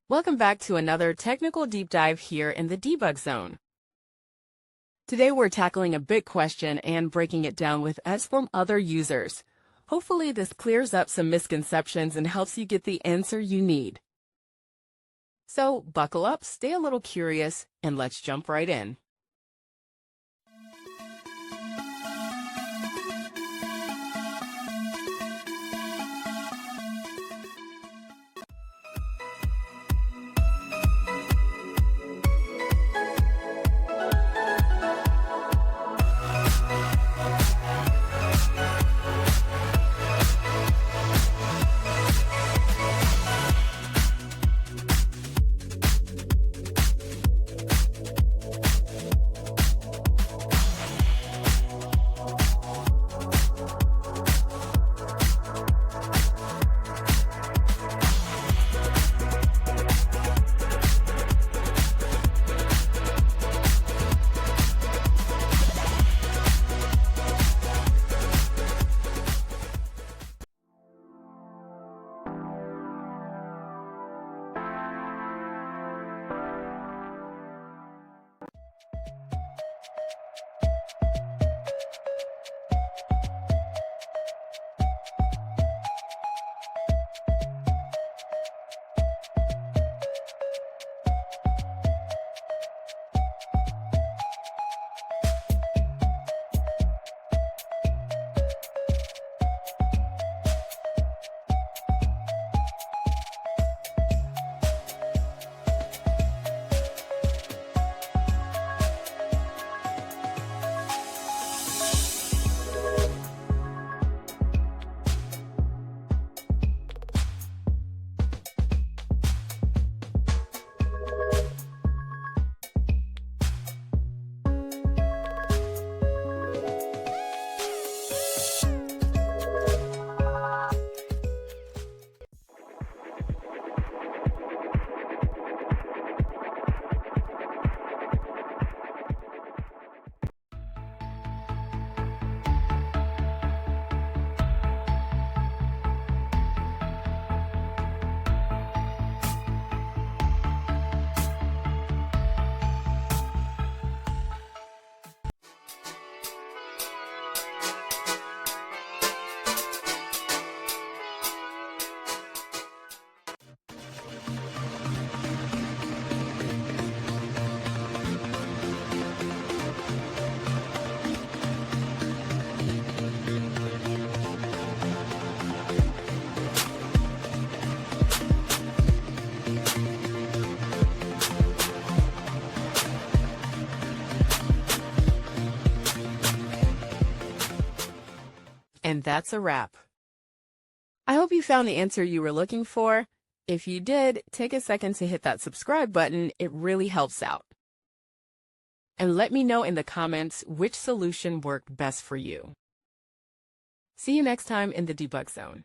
Welcome back to another technical deep dive here in the debug zone. Today we're tackling a big question and breaking it down with us from other users. Hopefully this clears up some misconceptions and helps you get the answer you need. So buckle up, stay a little curious, and let's jump right in. And that's a wrap. I hope you found the answer you were looking for. If you did, take a second to hit that subscribe button. It really helps out. And let me know in the comments which solution worked best for you. See you next time in the debug zone.